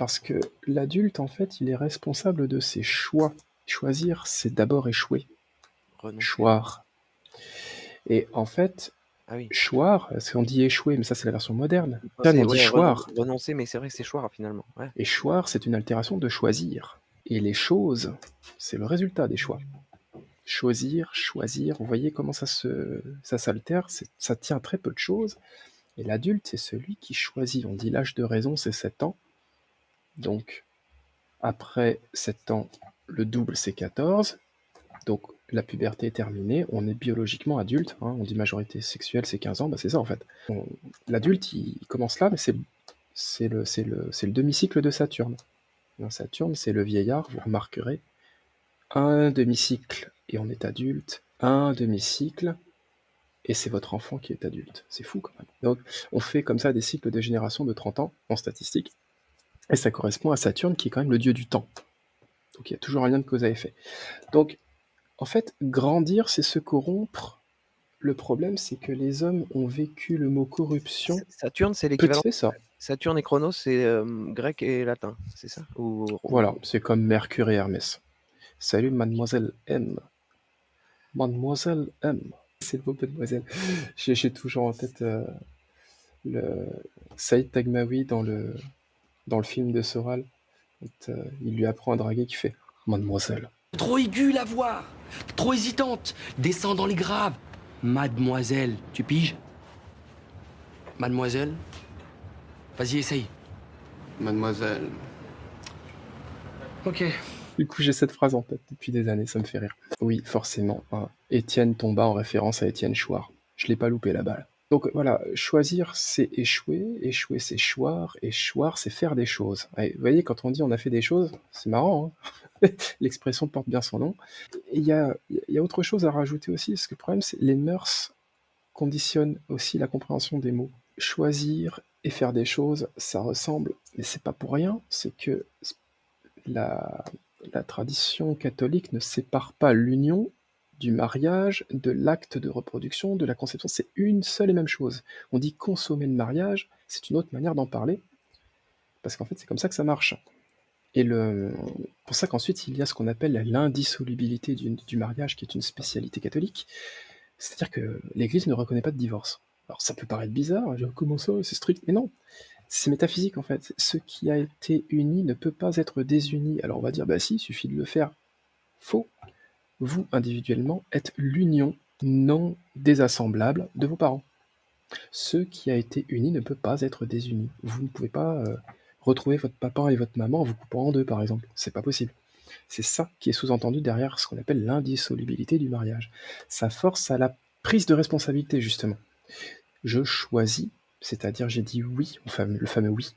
Parce que l'adulte, en fait, il est responsable de ses choix. Choisir, c'est d'abord échouer. Renoncer. Choir. Et en fait, Ah oui. choir, parce qu'on dit échouer, mais ça c'est la version moderne. On dit Ouais, choir. renoncer, mais c'est vrai que c'est choix finalement. Ouais. Et choir, c'est une altération de choisir. Et les choses, c'est le résultat des choix. Choisir, vous voyez comment ça s'altère, ça tient à très peu de choses. Et l'adulte, c'est celui qui choisit. On dit l'âge de raison, c'est 7 ans. Donc, après 7 ans, le double, c'est 14. Donc, la puberté est terminée, on est biologiquement adulte. On dit majorité sexuelle, c'est 15 ans, bah c'est ça en fait. L'adulte, il commence là, mais c'est le demi-cycle de Saturne. Saturne, c'est le vieillard, vous remarquerez. Un demi-cycle, et on est adulte. Un demi-cycle, et c'est votre enfant qui est adulte. C'est fou quand même. Donc, on fait comme ça des cycles de génération de 30 ans, en statistique, et ça correspond à Saturne, qui est quand même le dieu du temps. Donc, il y a toujours un lien de cause à effet. Donc, en fait, grandir, c'est se corrompre. Le problème, c'est que les hommes ont vécu le mot corruption. Saturne, c'est l'équivalent. C'est ça. Saturne et Chronos, c'est grec et latin, c'est ça? Voilà, c'est comme Mercure et Hermès. Salut Mademoiselle M. Mademoiselle M. C'est le beau Mademoiselle. J'ai toujours en tête le Saïd Tagmaoui dans le film de Soral. Il lui apprend à draguer qui fait Mademoiselle. Trop aiguë la voix, trop hésitante, descend dans les graves. Mademoiselle, tu piges? Mademoiselle? Vas-y, essaye. Mademoiselle. Ok. Du coup, j'ai cette phrase en tête depuis des années, ça me fait rire. Oui, forcément. Étienne tomba en référence à Étienne Chouard. Je l'ai pas loupé la balle. Donc voilà, choisir, c'est échouer. Échouer, c'est choir. Et choir, c'est faire des choses. Et vous voyez, quand on dit on a fait des choses, c'est marrant. L'expression porte bien son nom. Il y a autre chose à rajouter aussi, parce que le problème, c'est les mœurs conditionnent aussi la compréhension des mots. Choisir et faire des choses, ça ressemble, mais c'est pas pour rien, c'est que la tradition catholique ne sépare pas l'union du mariage, de l'acte de reproduction, de la conception. C'est une seule et même chose. On dit consommer le mariage, c'est une autre manière d'en parler, parce qu'en fait, c'est comme ça que ça marche. Et pour ça qu'ensuite, il y a ce qu'on appelle l'indissolubilité du mariage, qui est une spécialité catholique. C'est-à-dire que l'Église ne reconnaît pas de divorce. Alors ça peut paraître bizarre, comment ça, c'est strict, mais non, c'est métaphysique en fait. Ce qui a été uni ne peut pas être désuni. Alors on va dire, bah si, il suffit de le faire. Faux. Vous, individuellement, êtes l'union non désassemblable de vos parents. Ce qui a été uni ne peut pas être désuni. Vous ne pouvez pas retrouver votre papa et votre maman en vous coupant en deux, par exemple. C'est pas possible. C'est ça qui est sous-entendu derrière ce qu'on appelle l'indissolubilité du mariage. Ça force à la prise de responsabilité, justement. Je choisis, c'est-à-dire j'ai dit oui, le fameux oui.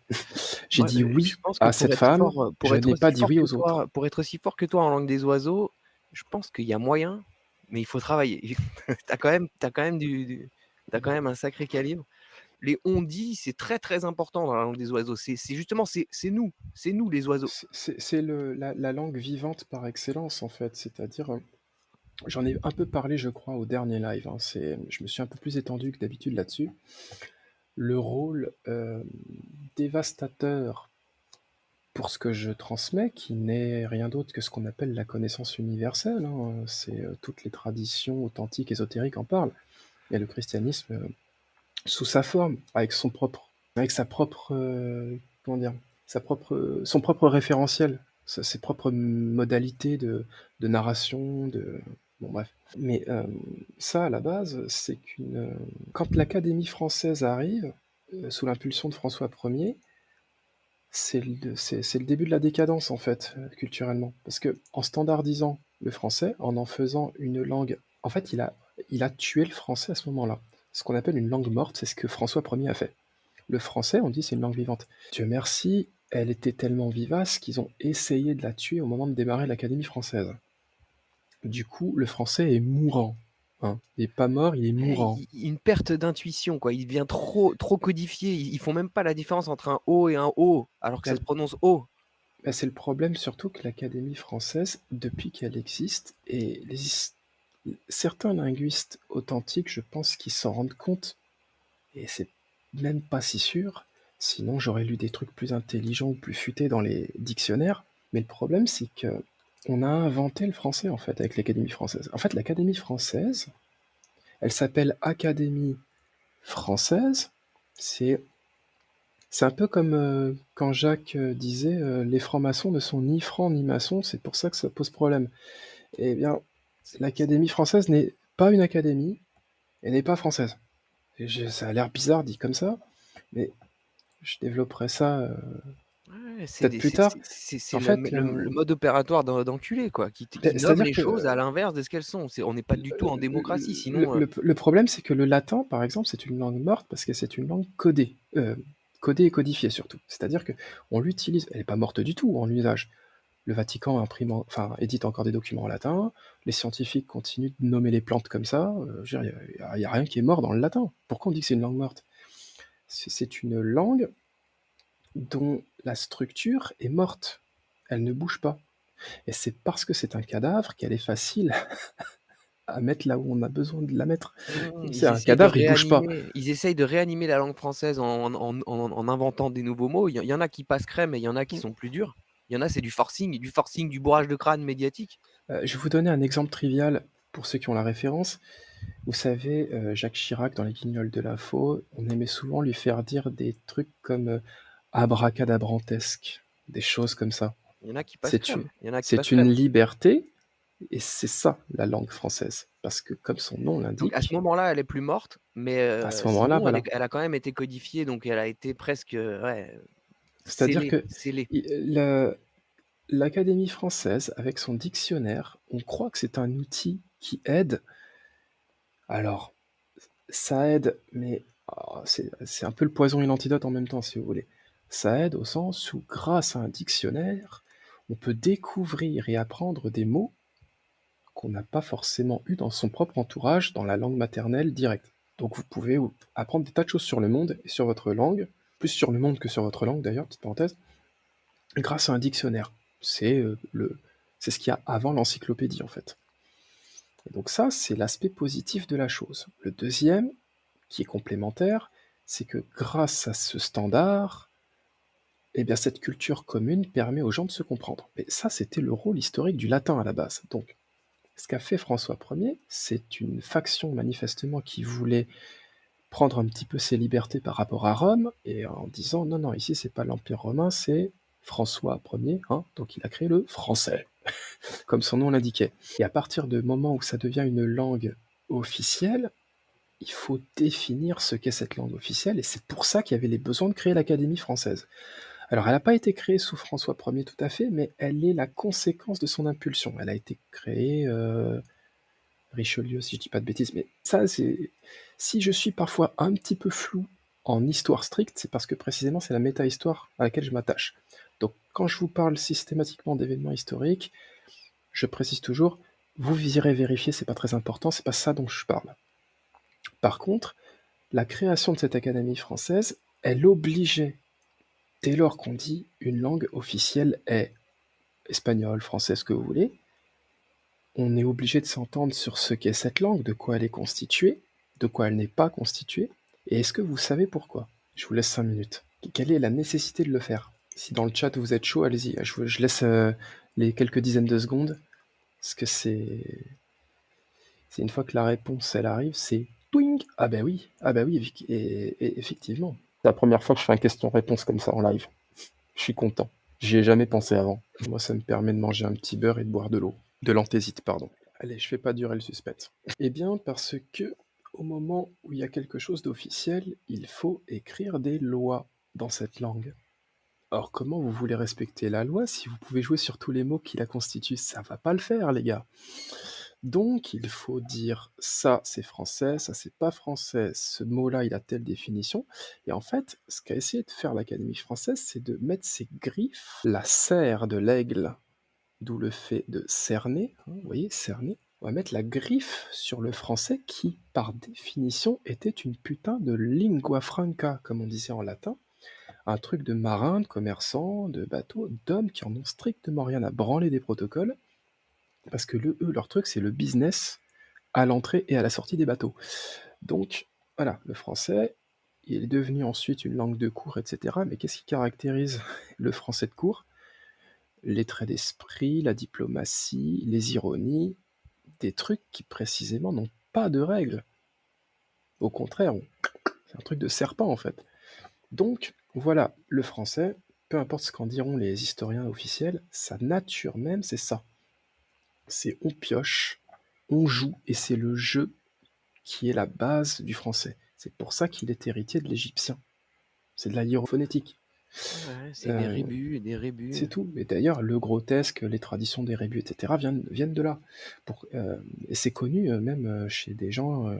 J'ai Moi, dit je oui pense que à cette femme, je n'ai pas dit oui aux autres. pour être aussi fort que toi en langue des oiseaux, je pense qu'il y a moyen, mais il faut travailler. Tu as quand même un sacré calibre. Les on-dit, c'est très, très important dans la langue des oiseaux. C'est justement, c'est nous les oiseaux. C'est la langue vivante par excellence, en fait. C'est-à-dire, j'en ai un peu parlé, je crois, au dernier live. Je me suis un peu plus étendu que d'habitude là-dessus. Le rôle dévastateur pour ce que je transmets, qui n'est rien d'autre que ce qu'on appelle la connaissance universelle. C'est toutes les traditions authentiques, ésotériques en parlent. Il y a le christianisme sous sa forme, avec sa propre, comment dire, son propre référentiel, ses propres modalités de narration, bon bref. Mais ça, à la base, c'est quand l'Académie française arrive, sous l'impulsion de François Ier, c'est le début de la décadence, en fait, culturellement. Parce que en standardisant le français, en faisant une langue... En fait, il a tué le français à ce moment-là. Ce qu'on appelle une langue morte, c'est ce que François Ier a fait. Le français, on dit, c'est une langue vivante. Dieu merci, elle était tellement vivace qu'ils ont essayé de la tuer au moment de démarrer l'Académie française. Du coup, le français est mourant. Il n'est pas mort, il est mourant. Une perte d'intuition, quoi. Il devient trop codifié. Ils font même pas la différence entre un O et un O, alors que ça se prononce O. C'est le problème surtout que l'Académie française, depuis qu'elle existe, et certains linguistes authentiques, je pense qu'ils s'en rendent compte, et c'est même pas si sûr, Sinon, j'aurais lu des trucs plus intelligents ou plus futés dans les dictionnaires. Mais le problème, c'est que on a inventé le français, en fait, avec l'Académie française. En fait, l'Académie française, elle s'appelle Académie française. C'est c'est un peu comme quand Jacques disait les francs-maçons ne sont ni francs ni maçons, c'est pour ça que ça pose problème. Eh bien, C'est- l'Académie française n'est pas une académie, elle n'est pas française. Ça a l'air bizarre dit comme ça, mais je développerai ça Ouais, c'est peut-être des plus tard. c'est En fait, le mode opératoire d'enculé, quoi, qui nomme c'est-à-dire les choses à que l'inverse de ce qu'elles sont. On n'est pas du tout en démocratie, sinon, le problème, c'est que le latin, par exemple, c'est une langue morte parce que c'est une langue codée. Codée et codifiée surtout. C'est-à-dire que on l'utilise, elle n'est pas morte du tout en usage. Le Vatican édite encore des documents en latin, les scientifiques continuent de nommer les plantes comme ça, il n'y a rien qui est mort dans le latin. Pourquoi on dit que c'est une langue morte? C'est une langue dont la structure est morte, elle ne bouge pas. Et c'est parce que c'est un cadavre qu'elle est facile à mettre là où on a besoin de la mettre. C'est un cadavre, il bouge pas. ils essayent de réanimer la langue française en inventant des nouveaux mots. Il y en a qui passent crème et il y en a qui sont plus durs. Il y en a, c'est du forcing, du bourrage de crâne médiatique. Je vais vous donner un exemple trivial pour ceux qui ont la référence. Vous savez, Jacques Chirac, dans Les Guignols de la Faux, on aimait souvent lui faire dire des trucs comme abracadabrantesque, des choses comme ça. Il y en a qui passent C'est une, crème. Il y en a qui c'est passent une crème. liberté, et c'est ça la langue française. Parce que comme son nom Donc à ce l'indique, moment-là, elle est plus morte, mais à ce moment-là, sinon, voilà. elle a quand même été codifiée, donc elle a été presque C'est-à-dire que scellée. l'Académie française, avec son dictionnaire, on croit que c'est un outil qui aide. Alors, ça aide, mais c'est un peu le poison et l'antidote en même temps, si vous voulez. Ça aide au sens où, grâce à un dictionnaire, on peut découvrir et apprendre des mots qu'on n'a pas forcément eu dans son propre entourage, dans la langue maternelle directe. Donc vous pouvez apprendre des tas de choses sur le monde et sur votre langue, plus sur le monde que sur votre langue d'ailleurs, petite parenthèse, grâce à un dictionnaire. C'est c'est ce qu'il y a avant l'encyclopédie en fait. Et donc ça, c'est l'aspect positif de la chose. Le deuxième, qui est complémentaire, c'est que grâce à ce standard, eh bien, cette culture commune permet aux gens de se comprendre. Mais ça, c'était le rôle historique du latin à la base. Donc, ce qu'a fait François Ier, c'est une faction manifestement qui voulait prendre un petit peu ses libertés par rapport à Rome, et en disant non, non, ici, c'est pas l'Empire romain, c'est François Ier, hein, donc il a créé le français, comme son nom l'indiquait. Et à partir du moment où ça devient une langue officielle, il faut définir ce qu'est cette langue officielle, et c'est pour ça qu'il y avait les besoins de créer l'Académie française. Alors, elle n'a pas été créée sous François Ier tout à fait, mais elle est la conséquence de son impulsion. Elle a été créée Richelieu, si je dis pas de bêtises, mais ça, c'est... Si je suis parfois un petit peu flou en histoire stricte, c'est parce que précisément c'est la méta-histoire à laquelle je m'attache. Donc, quand je vous parle systématiquement d'événements historiques, je précise toujours, vous irez vérifier, c'est pas très important, c'est pas ça dont je parle. Par contre, la création de cette Académie française, elle obligeait, dès lors qu'on dit une langue officielle est espagnol, français, ce que vous voulez, on est obligé de s'entendre sur ce qu'est cette langue, de quoi elle est constituée, de quoi elle n'est pas constituée, et est-ce que vous savez pourquoi? Je vous laisse 5 minutes. Quelle est la nécessité de le faire? Si dans le chat vous êtes chaud, allez-y, je laisse les quelques dizaines de secondes, parce que c'est une fois que la réponse elle arrive, c'est twing. Ah bah oui, et effectivement. C'est la première fois que je fais un question-réponse comme ça en live. Je suis content. J'y ai jamais pensé avant. Moi, ça me permet de manger un petit beurre et de boire de l'eau. De l'anthésite, pardon. Allez, je fais pas durer le suspense. Eh bien, parce que au moment où il y a quelque chose d'officiel, il faut écrire des lois dans cette langue. Or, comment vous voulez respecter la loi si vous pouvez jouer sur tous les mots qui la constituent? Ça va pas le faire, les gars. Donc, il faut dire ça c'est français, ça c'est pas français, ce mot-là il a telle définition. Et en fait, ce qu'a essayé de faire l'Académie française, c'est de mettre ses griffes, la serre de l'aigle, d'où le fait de cerner, hein, vous voyez, cerner. On va mettre la griffe sur le français qui, par définition, était une putain de lingua franca, comme on disait en latin. Un truc de marins, de commerçants, de bateaux, d'hommes qui en ont strictement rien à branler des protocoles. Parce que eux, leur truc, c'est le business à l'entrée et à la sortie des bateaux. Donc, voilà, le français, il est devenu ensuite une langue de cour, et cetera. Mais qu'est-ce qui caractérise le français de cour? Les traits d'esprit, la diplomatie, les ironies, des trucs qui précisément n'ont pas de règles. Au contraire, c'est un truc de serpent en fait. Donc voilà, le français, peu importe ce qu'en diront les historiens officiels, sa nature même, c'est ça. C'est on pioche, on joue, et c'est le jeu qui est la base du français. C'est pour ça qu'il est héritier de l'égyptien. C'est de la hiérophonétique. Ouais, c'est des Euh, rébus et des rébus. C'est tout. Et d'ailleurs, le grotesque, les traditions des rébus, etc., viennent de là. Et c'est connu même chez des gens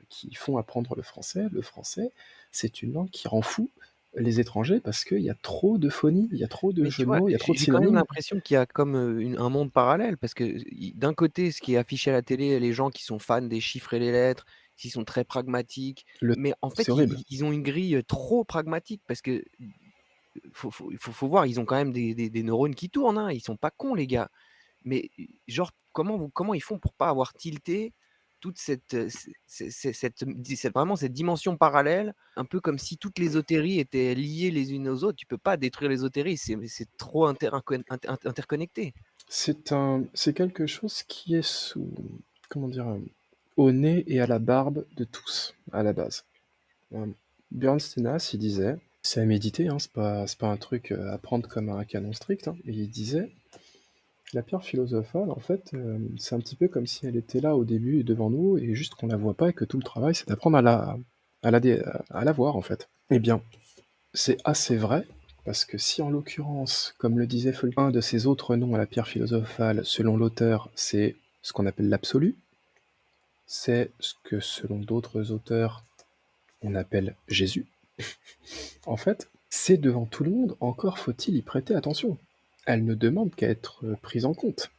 qui font apprendre le français. Le français, c'est une langue qui rend fou les étrangers parce qu'il y a trop de phonie, il y a trop de Mais tu jeux de vois, mots, il y a trop de j'ai quand même synonymes. l'impression qu'il y a comme, un monde parallèle parce que d'un côté, ce qui est affiché à la télé, les gens qui sont fans des chiffres et les lettres, qui sont très pragmatiques, Le... mais en C'est fait, horrible. ils ont une grille, trop pragmatique parce que faut voir, ils ont quand même des neurones qui tournent, hein, ils sont pas cons les gars. Mais genre, comment ils font pour pas avoir tilté toute vraiment cette dimension parallèle, un peu comme si toutes les ésotéries étaient liées les unes aux autres. Tu peux pas détruire les ésotéries, c'est trop interconnecté. C'est quelque chose qui est sous, comment dire, au nez et à la barbe de tous, à la base. Björn Steenas, il disait, c'est à méditer, hein, c'est pas un truc à prendre comme un canon strict, hein, mais il disait, la pierre philosophale, en fait, c'est un petit peu comme si elle était là au début devant nous, et juste qu'on la voit pas, et que tout le travail, c'est d'apprendre à la voir, en fait. Eh bien, c'est assez vrai, parce que si en l'occurrence, comme le disait Fulton, un de ses autres noms à la pierre philosophale, selon l'auteur, c'est ce qu'on appelle l'absolu, c'est ce que, selon d'autres auteurs, on appelle Jésus. En fait, c'est devant tout le monde, encore faut-il y prêter attention. Elle ne demande qu'à être prise en compte.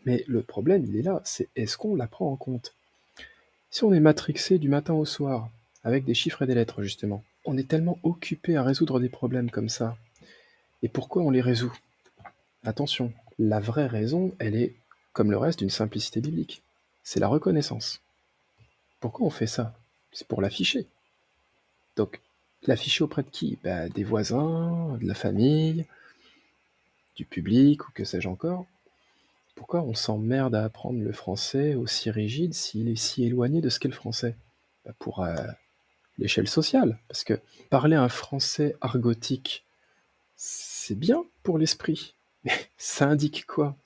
Mais le problème, il est là, c'est est-ce qu'on la prend en compte? Si on est matrixé du matin au soir, avec des chiffres et des lettres justement, on est tellement occupé à résoudre des problèmes comme ça. Et pourquoi on les résout? Attention, la vraie raison, elle est, comme le reste, d'une simplicité biblique. C'est la reconnaissance. Pourquoi on fait ça? C'est pour l'afficher. Donc, l'afficher auprès de qui? Des voisins, de la famille, du public, ou que sais-je encore. Pourquoi on s'emmerde à apprendre le français aussi rigide s'il est si éloigné de ce qu'est le français? Pour l'échelle sociale, parce que parler un français argotique, c'est bien pour l'esprit, mais ça indique quoi?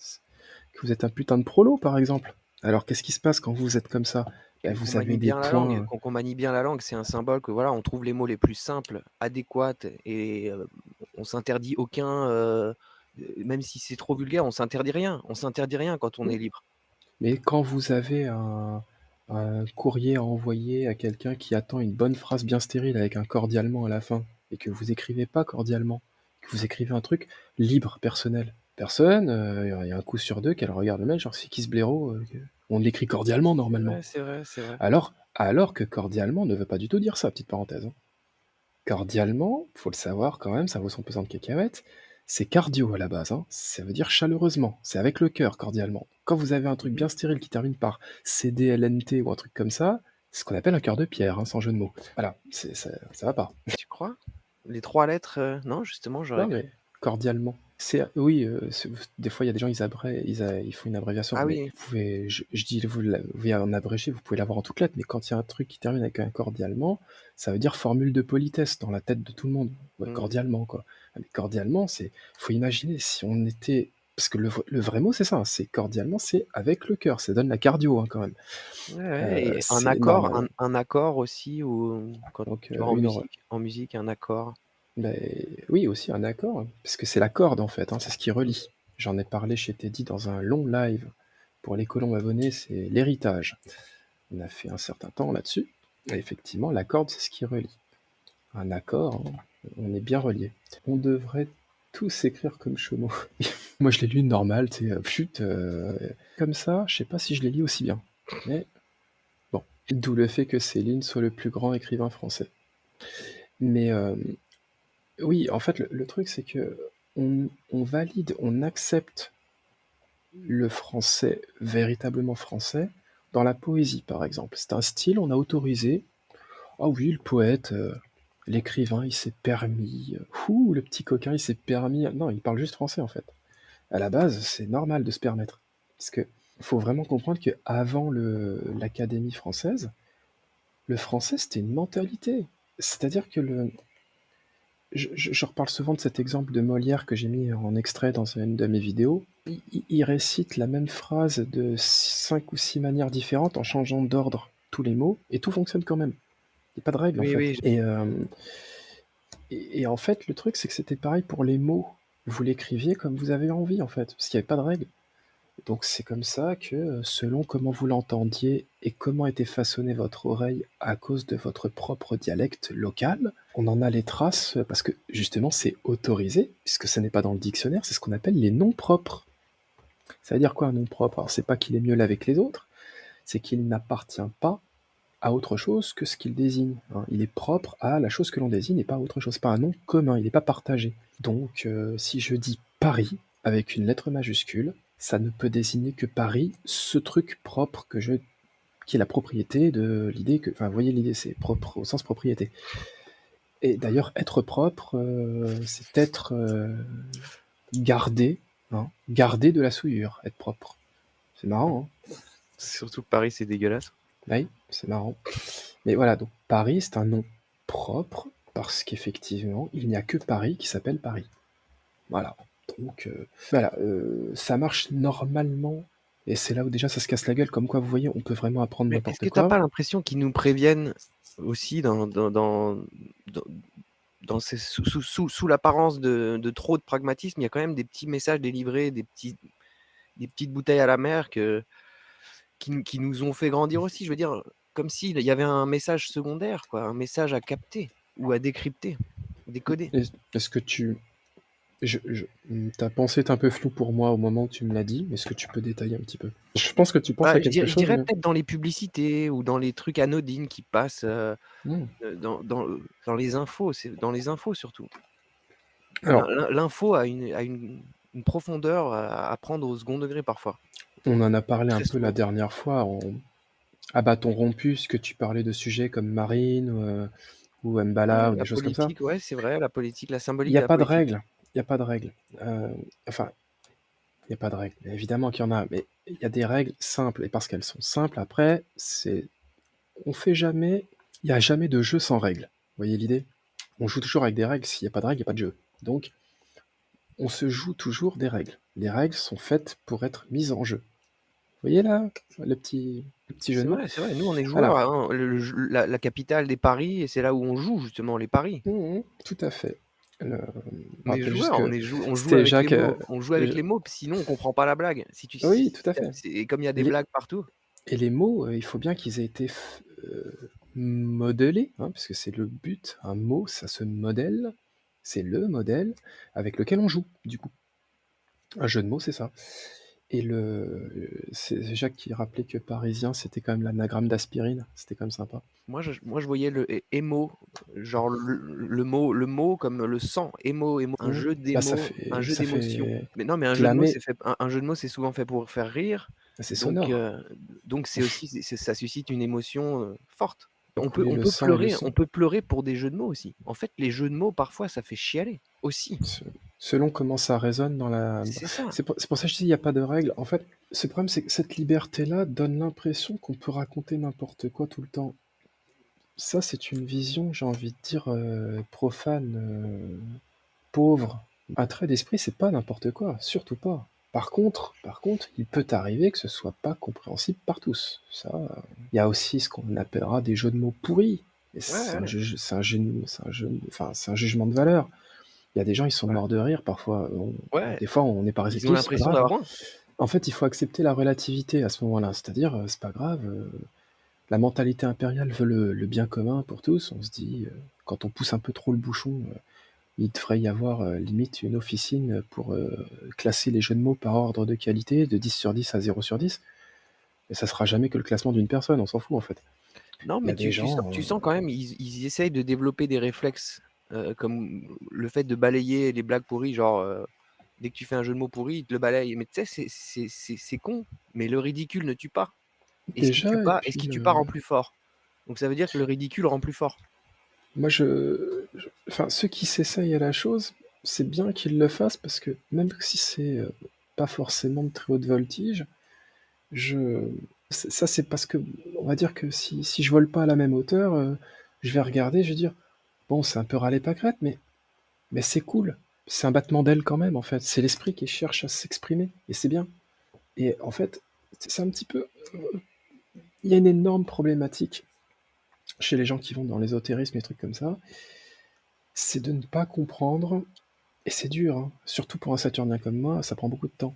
Que vous êtes un putain de prolo, par exemple. Alors qu'est-ce qui se passe quand vous êtes comme ça? Qu'on Vous avez manie des bien la langue, points... qu'on manie bien la langue, c'est un symbole que voilà, on trouve les mots les plus simples, adéquats et on s'interdit aucun, même si c'est trop vulgaire, on s'interdit rien. On s'interdit rien quand on est libre. Mais quand vous avez un courrier à envoyer à quelqu'un qui attend une bonne phrase bien stérile avec un cordialement à la fin, et que vous écrivez pas cordialement, que vous écrivez un truc libre, personnel. Personne, il y a un coup sur deux qu'elle regarde le mail, genre c'est qui ce blaireau on l'écrit cordialement normalement. Ouais, c'est vrai, c'est vrai. Alors que cordialement ne veut pas du tout dire ça, petite parenthèse. Hein. Cordialement, faut le savoir quand même, ça vaut son pesant de cacahuètes, c'est cardio à la base, hein. Ça veut dire chaleureusement, c'est avec le cœur cordialement. Quand vous avez un truc bien stérile qui termine par CDLNT ou un truc comme ça, c'est ce qu'on appelle un cœur de pierre, hein, sans jeu de mots. Voilà, ça va pas. Tu crois? Les 3 lettres, non, justement, j'aurais Non cru. mais cordialement. Oui, des fois il y a des gens, ils font une abréviation, Ah mais oui. vous pouvez, je dis vous en abrégé, vous pouvez l'avoir en toutes lettres, mais quand il y a un truc qui termine avec un cordialement, ça veut dire formule de politesse dans la tête de tout le monde. Ouais, Mmh. cordialement, quoi. Ah, mais cordialement, faut imaginer si on était... Parce que le vrai mot, c'est ça, hein, c'est cordialement, c'est avec le cœur, ça donne la cardio, hein, quand même. Ouais, et un C'est accord, normal. un accord aussi ou quand Donc, tu vois en musique, un accord. oui, aussi un accord, hein, parce que c'est la corde en fait, hein, c'est ce qui relie. J'en ai parlé chez Teddy dans un long live pour les colons abonnés, c'est l'héritage. On a fait un certain temps là-dessus, et effectivement, la corde, c'est ce qui relie. Un accord, hein, on est bien relié. On devrait tous écrire comme Chomo. Moi, je l'ai lu normal, tu sais, comme ça, je sais pas si je l'ai lu aussi bien. Mais bon, d'où le fait que Céline soit le plus grand écrivain français. Mais oui, en fait, le truc, c'est que on valide, on accepte le français véritablement français dans la poésie, par exemple. C'est un style, on a autorisé. Ah oui, le poète, L'écrivain, il s'est permis, le petit coquin, il s'est permis. Non, il parle juste français en fait. À la base, c'est normal de se permettre. Parce que faut vraiment comprendre qu'avant l'Académie française, le français, c'était une mentalité. C'est-à-dire que je reparle souvent de cet exemple de Molière que j'ai mis en extrait dans une de mes vidéos. Il récite la même phrase de 5 ou 6 manières différentes en changeant d'ordre tous les mots, et tout fonctionne quand même. Il n'y a pas de règle en Oui, fait. oui. Et en fait, le truc, c'est que c'était pareil pour les mots. Vous l'écriviez comme vous avez envie en fait, parce qu'il n'y avait pas de règle. Donc c'est comme ça que, selon comment vous l'entendiez et comment était façonnée votre oreille à cause de votre propre dialecte local, on en a les traces, parce que justement c'est autorisé, puisque ce n'est pas dans le dictionnaire, c'est ce qu'on appelle les noms propres. Ça veut dire quoi un nom propre? Alors c'est pas qu'il est mieux l'avec les autres, c'est qu'il n'appartient pas à autre chose que ce qu'il désigne, hein. Il est propre à la chose que l'on désigne et pas à autre chose, pas un nom commun, il n'est pas partagé. Donc si je dis Paris avec une lettre majuscule, ça ne peut désigner que Paris, ce truc propre qui est la propriété de l'idée que... Enfin, vous voyez l'idée, c'est propre au sens propriété. Et d'ailleurs, être propre, c'est être gardé, hein, gardé de la souillure, être propre. C'est marrant, hein. Surtout que Paris, c'est dégueulasse. Oui, c'est marrant. Mais voilà, donc Paris, c'est un nom propre, parce qu'effectivement, il n'y a que Paris qui s'appelle Paris. Voilà. Donc, ça marche normalement, et c'est là où déjà ça se casse la gueule, comme quoi, vous voyez, on peut vraiment apprendre Mais est-ce n'importe que t'as quoi. pas l'impression qu'ils nous préviennent aussi sous l'apparence de trop de pragmatisme, il y a quand même des petits messages délivrés, des petites bouteilles à la mer qui nous ont fait grandir aussi. Je veux dire, comme s'il y avait un message secondaire, quoi, un message à capter ou à décrypter, décoder. Est-ce que ta pensée est un peu floue pour moi au moment où tu me l'as dit, est-ce que tu peux détailler un petit peu? Je pense que tu penses à Je quelque chose, dirais mais... peut-être dans les publicités ou dans les trucs anodines qui passent Hmm. dans les infos, c'est dans les infos surtout. Alors, L'info a une profondeur à prendre au second degré parfois. on en a parlé un Très peu la souvent. dernière fois à bâton rompu, ce que tu parlais de sujets comme Marine ou Mbala ou des La choses comme ça. politique, ouais, c'est vrai, la politique, la Il symbolique n'y de a la pas de politique. règle. Il n'y a pas de règle. Enfin, il n'y a pas de règle. Évidemment qu'il y en a, mais il y a des règles simples. Et parce qu'elles sont simples, après, on fait jamais... Il n'y a jamais de jeu sans règles. Vous voyez l'idée? On joue toujours avec des règles. S'il n'y a pas de règles, il n'y a pas de jeu. Donc, on se joue toujours des règles. Les règles sont faites pour être mises en jeu. Vous voyez là, le petit jeu de mots? C'est vrai. Nous, on est joueurs, Alors, hein. La capitale des paris, et c'est là où on joue justement les paris. tout à fait. Je On est rappelle juste joueurs, que on joue c'était avec les Jacques... mots. On joue avec les mots, sinon on comprend pas la blague. Oui, tout à fait. Et comme il y a des blagues partout. Et les mots, il faut bien qu'ils aient été modelés, hein, parce que c'est le but. Un mot, ça se modèle. C'est le modèle avec lequel on joue, du coup. Un jeu de mots, c'est ça. Et c'est Jacques qui rappelait que parisien, c'était quand même l'anagramme d'aspirine. C'était quand même sympa. Moi, je voyais le émo, genre le mot comme le sang, émo, un jeu Bah, d'émotions. Mais non, mais un jeu de mots, clamer. un jeu de mots, c'est souvent fait pour faire rire. C'est Donc, sonore. donc c'est aussi, ça suscite une émotion forte. On peut, Couler on le peut sang et le pleurer, son. on peut pleurer pour des jeux de mots aussi. En fait, les jeux de mots, parfois, ça fait chialer aussi. Selon comment ça résonne dans la... C'est ça. C'est pour ça que je dis il n'y a pas de règle. En fait, ce problème, c'est que cette liberté-là donne l'impression qu'on peut raconter n'importe quoi tout le temps. Ça, c'est une vision, j'ai envie de dire, profane, pauvre. Un trait d'esprit, c'est pas n'importe quoi, surtout pas. Par contre, il peut arriver que ce soit pas compréhensible par tous. Ça, il y a aussi ce qu'on appellera des jeux de mots pourris. Et c'est un jugement de valeur. Il y a des gens, ils sont morts de rire parfois. Des fois, on est pas Ils ont réceptif, c'est pas l'impression grave. d'avoir. En fait, il faut accepter la relativité à ce moment-là. C'est-à-dire, c'est pas grave. La mentalité impériale veut le bien commun pour tous. On se dit, quand on pousse un peu trop le bouchon, il devrait y avoir limite une officine pour classer les jeux de mots par ordre de qualité, de 10 sur 10 à 0 sur 10. Et ça sera jamais que le classement d'une personne, on s'en fout en fait. Non, Il y a mais des gens... tu sens quand même, ils essayent de développer des réflexes, comme le fait de balayer les blagues pourries, genre, dès que tu fais un jeu de mots pourri, ils te le balayent. Mais tu sais, c'est con, mais le ridicule ne tue pas. Et ce qui Déjà, tue et pas, puis rend plus fort. Donc ça veut dire que le ridicule rend plus fort. Moi, enfin, ceux qui s'essayent à la chose, c'est bien qu'ils le fassent parce que même si c'est pas forcément de très haute voltige, je... ça c'est parce que, on va dire que si je vole pas à la même hauteur, je vais regarder, je vais dire, bon, c'est un peu râler pâquerette, mais c'est cool. C'est un battement d'aile quand même, en fait. C'est l'esprit qui cherche à s'exprimer, et c'est bien. Et en fait, c'est un petit peu... Il y a une énorme problématique chez les gens qui vont dans l'ésotérisme et des trucs comme ça, c'est de ne pas comprendre, et c'est dur, hein, surtout pour un Saturnien comme moi, ça prend beaucoup de temps.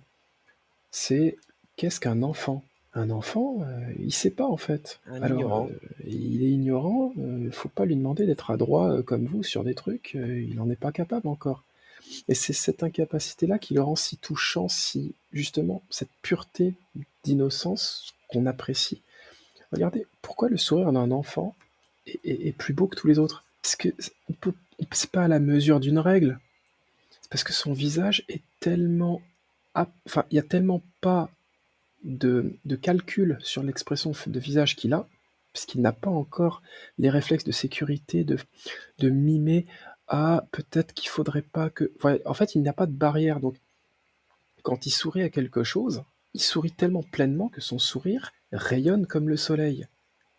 C'est qu'est-ce qu'un enfant? Un enfant, il sait pas en fait. Un Alors, ignorant. il est ignorant, faut pas lui demander d'être adroit comme vous sur des trucs, il n'en est pas capable encore. Et c'est cette incapacité-là qui le rend si touchant, si justement cette pureté d'innocence qu'on apprécie. Regardez, pourquoi le sourire d'un enfant est plus beau que tous les autres? Parce que c'est pas à la mesure d'une règle. C'est parce que son visage est tellement... Enfin, il y a tellement pas de calcul sur l'expression de visage qu'il a, puisqu'il n'a pas encore les réflexes de sécurité, de mimer à peut-être qu'il faudrait pas que... Ouais, en fait, il n'y a pas de barrière. Donc, quand il sourit à quelque chose, il sourit tellement pleinement que son sourire rayonne comme le soleil.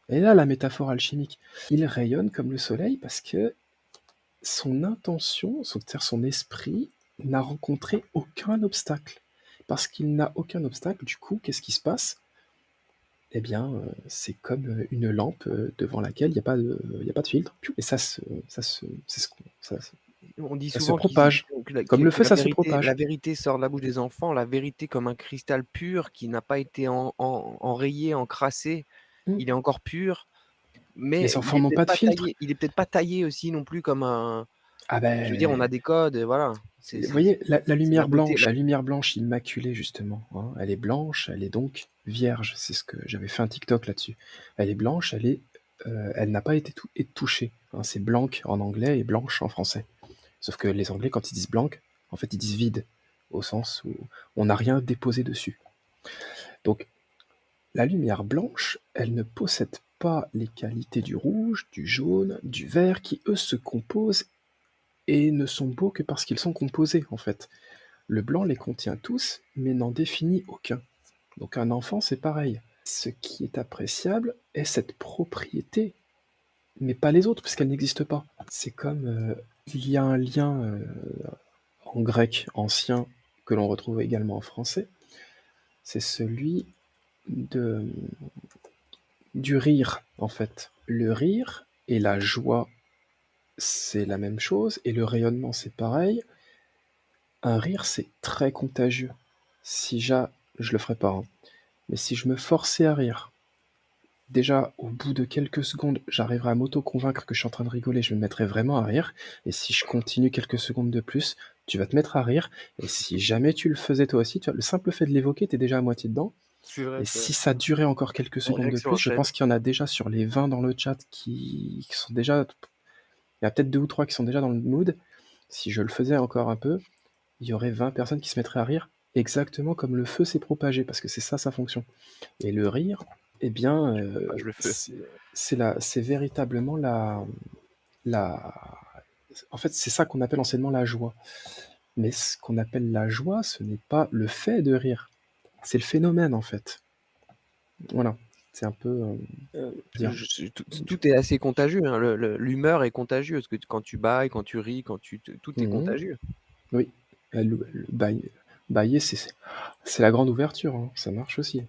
Et là, la métaphore alchimique, il rayonne comme le soleil parce que son intention, c'est-à-dire son esprit, n'a rencontré aucun obstacle. Parce qu'il n'a aucun obstacle, du coup, qu'est-ce qui se passe? Eh bien, c'est comme une lampe devant laquelle il n'y a, y a pas de filtre. Et On dit ça se souvent propage. Comme le feu, ça se la propage. vérité sort de la bouche des enfants, la vérité comme un cristal pur qui n'a pas été enrayé, encrassé, Mm. il est encore pur, mais Les enfants n'ont pas de filtre. il est peut-être pas taillé aussi non plus comme un... Ah Je veux dire, on a ben, des codes, voilà. vous voyez, la C'est la lumière beauté. blanche, la lumière blanche immaculée, justement, hein, elle est blanche, elle est donc vierge. C'est ce que j'avais fait un TikTok là-dessus. Elle est blanche, elle n'a pas été touchée. Hein, c'est blanc en anglais et blanche en français. Sauf que les Anglais, quand ils disent blanc, en fait, ils disent vide, au sens où on n'a rien déposé dessus. Donc, la lumière blanche, elle ne possède pas les qualités du rouge, du jaune, du vert, qui eux se composent et ne sont beaux que parce qu'ils sont composés, en fait. Le blanc les contient tous, mais n'en définit aucun. Donc un enfant, c'est pareil. Ce qui est appréciable est cette propriété, mais pas les autres, puisqu'elles n'existent pas. C'est comme il y a un lien en grec ancien que l'on retrouve également en français, c'est celui de, du rire, en fait. Le rire et la joie, c'est la même chose, et le rayonnement, c'est pareil. Un rire, c'est très contagieux. Je le ferai pas, hein, mais si je me forçais à rire, déjà, au bout de quelques secondes, j'arriverai à m'auto-convaincre que je suis en train de rigoler, je me mettrai vraiment à rire. Et si je continue quelques secondes de plus, tu vas te mettre à rire. Et si jamais tu le faisais toi aussi, le simple fait de l'évoquer, t'es déjà à moitié dedans. C'est vrai, Et c'est vrai. si ça durait encore quelques secondes de Réaction en plus, je chaîne. pense qu'il y en a déjà sur les 20 dans le chat qui sont déjà... Il y a peut-être 2 ou 3 qui sont déjà dans le mood. Si je le faisais encore un peu, il y aurait 20 personnes qui se mettraient à rire exactement comme le feu s'est propagé, parce que c'est ça sa fonction. Et le rire, eh bien, Je le fais. c'est véritablement la... En fait, c'est ça qu'on appelle anciennement la joie. Mais ce qu'on appelle la joie, ce n'est pas le fait de rire. C'est le phénomène, en fait. Voilà. C'est un peu... dire. Tout est assez contagieux, hein. L'humeur est contagieuse. Que quand tu bailles, quand tu ris, tout est Mhm. contagieux. Oui. Bailler, c'est la grande ouverture, hein. Ça marche aussi.